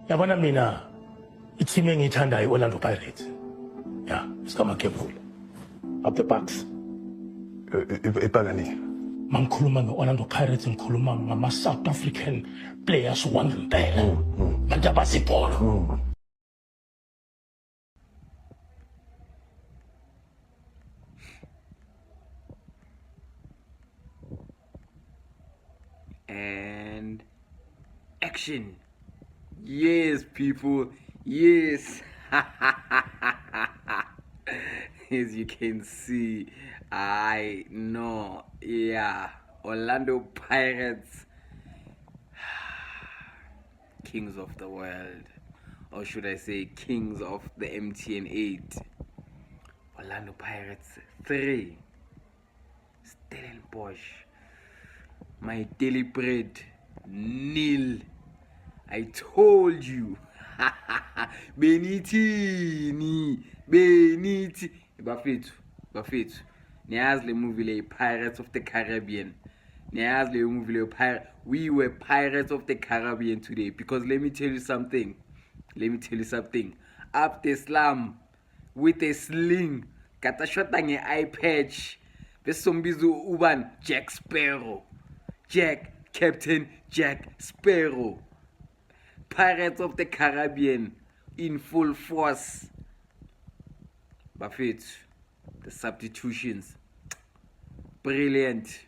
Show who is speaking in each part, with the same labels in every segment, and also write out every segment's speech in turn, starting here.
Speaker 1: Yabona mina i-team engiyithandayo i-Orlando Pirates. Yeah, sikaMakhebula. Up the Bucks.
Speaker 2: Ipakani.
Speaker 1: Mangikhuluma nge-Orlando Pirates ngikhuluma ngama-South African players wangempela. Bantu abazibhola.
Speaker 3: And action. Yes, people. Yes. As you can see, I know. Yeah. Orlando Pirates. Kings of the world. Or should I say kings of the MTN 8. Orlando Pirates 3. Stellenbosch. My daily bread, nil. I told you. Beniti. Bafethu. Niyazi le movie le Pirates of the Caribbean. Niyazi le movie le we were Pirates of the Caribbean today because let me tell you something. Up the slum with a sling. Kata shota nge eye patch. Besombizo uban Jack Sparrow. Captain Jack Sparrow. Pirates of the Caribbean in full force. Buffett, the substitutions. Brilliant.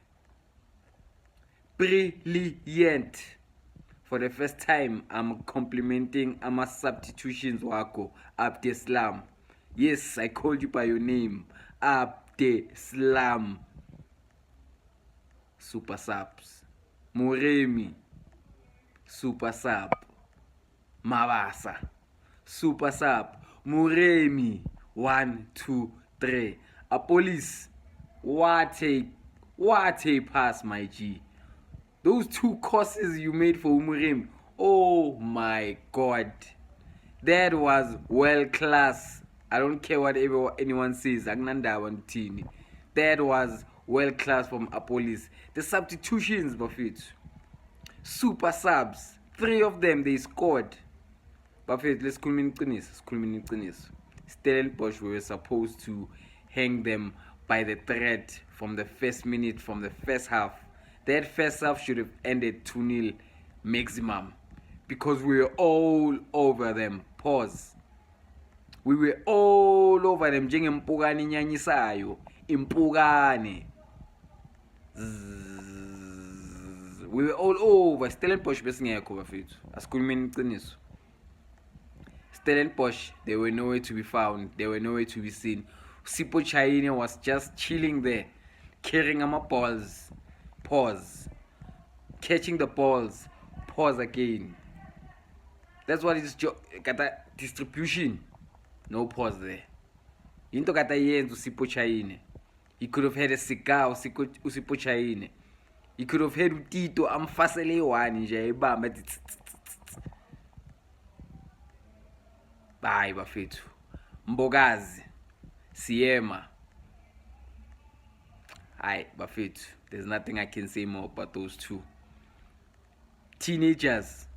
Speaker 3: For the first time, I'm complimenting my substitutions wako. Abdeslam. Yes, I called you by your name. Abdeslam. Super subs. Moremi. Super sub. Mabasa. Super sub. Moremi. 1, 2, 3. A police. What a pass, my G. Those 2 crosses you made for Umurim. Oh my God. That was well class. I don't care what anyone says. That was well class from Apolis. The substitutions, Buffett. Super subs. 3 of them they scored. Buffett, let's culminate. Stellenbosch were supposed to hang them by the thread from the first minute, from the first half. That first half should have ended 2-0 maximum because we were all over them. Pause. We were all over them. Njengempukane nyanyisayo. Impukane. We were all over. Stellenbosch besingekho bafethu. Asikhulumeni iqiniso. Stellenbosch, they were nowhere to be found. They were nowhere to be seen. Sipho Chayine was just chilling there, carrying my balls. Pause. Catching the balls. Pause again. That's what is kata distribution. No pause there. Into kata yenza uSipho Chayine. He could have had a cigar uSipho Chayine. He could have had uTito amfasele one nje ebamba. Bye bafethu. Mbokazi. Siema. Hi, bafethu. There's nothing I can say more about those 2. Teenagers.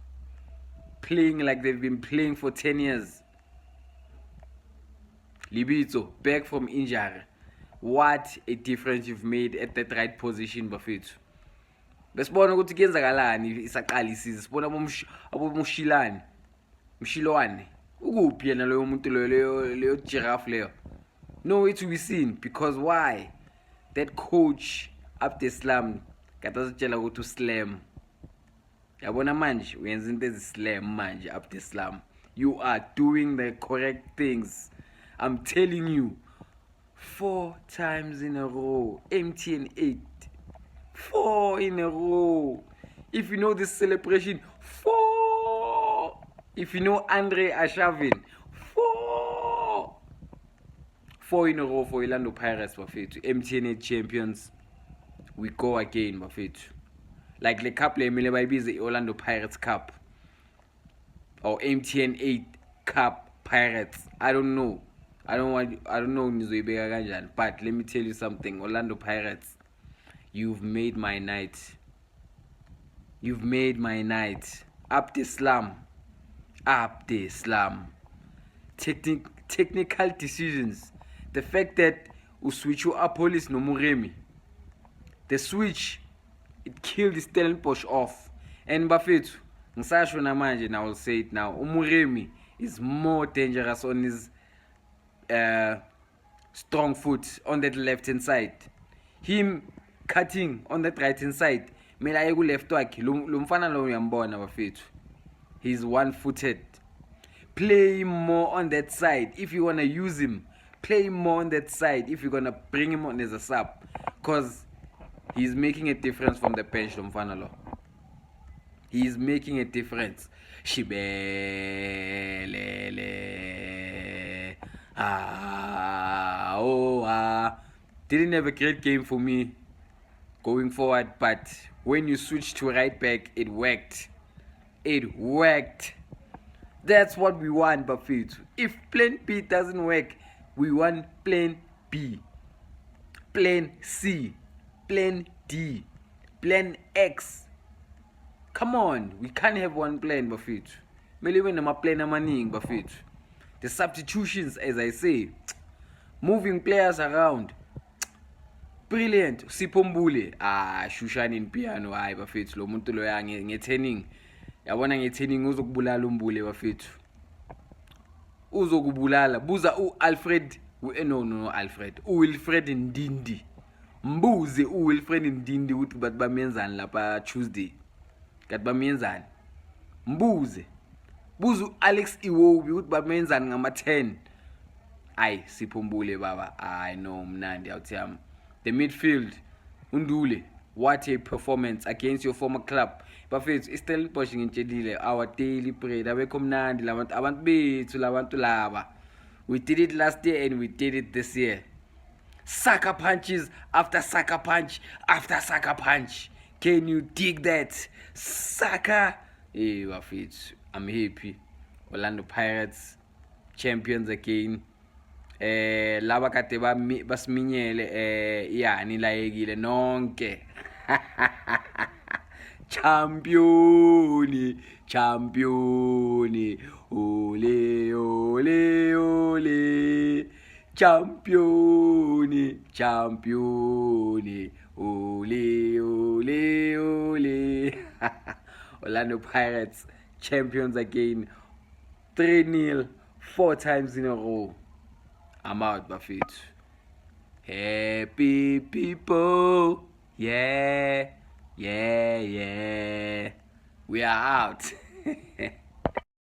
Speaker 3: Playing like they've been playing for 10 years. Libito, back from injury. What a difference you've made at that right position, bafethu. Besibona ukuthi kuyenzakalani isaqala isizwe. Sibona abomushilani. Mshilwane. Ukuphi yena loyo muntu leyo giraffe leyo. Nowhere to be seen because why? That coach up the slum katazitshela ukuthi slam. Yabona manje uyenza into ezislam manje up the slum. You are doing the correct things. I'm telling you. 4 times in a row. MTN 8. 4 in a row. If you know this celebration, 4. If you know Andre Ashavin, 4. 4 in a row for Orlando Pirates, bafethu. MTN 8 champions. We go again, bafethu. Like the cup le mele bayibize Orlando Pirates Cup. Or MTN 8 Cup Pirates. I don't know. I don't know nizoyibeka kanjani, but let me tell you something. Orlando Pirates, you've made my night. Up the slum. up there, Slum. Technical decisions. The fact that uswitch police no Muremi. The switch, it killed the Stellenbosch off. And Bafethu, ngisasho namanje, and I will say it now, Umuremi is more dangerous on his strong foot on that left hand side. Him cutting on that right hand side, mela aye ku left wakhe lo mfana lo uyambona Bafethu. He's one-footed. Play him more on that side if you want to use him. Play him more on that side if you're going to bring him on as a sub. Because he's making a difference from the bench, Mfanalo. He's making a difference. Shibelele. Didn't have a great game for me going forward, but when you switch to right back, it worked. It worked. That's what we want, Bafethu. If plan B doesn't work, we want plan B, plan C, plan D, plan X. Come on, we can't have one plan, Bafethu. Mele nama plan amaning, Bafethu. The substitutions, as I say, moving players around. Brilliant. Sipombule. Shushan in piano. Bafethu. Lo muntu lo ya ngeturning. Yabona ngeturning uzokubulala umbule Bafethu. Uzokubulala. Buza Alfred. No Alfred. Wilfred Ndindi. Mbuze Wilfred Ndindi ukuthi bathi bamenzani lapha Tuesday. Kathi bamenzani. Mbuze. Buzu Alex Iwobi ukuthi bamenzani ngama 10. Sipombule baba. No mnandi awuthi the midfield, Undule, what a performance against your former club. Bafethu, iStellenbosch ngintshela our daily bread. Abekho mnandi abantu bethu labantu laba. We did it last year and we did it this year. Sucker punches after sucker punch after sucker punch. Can you dig that? Sucker. Hey, Bafethu, I'm happy. Orlando Pirates, champions again. Laba kade basiminyele yani layekile nonke. Championi ole ole ole championi ole ole ole. Orlando Pirates champions again, 3-0 4 times in a row. I'm out, Bafethu. Happy people. Yeah. We are out.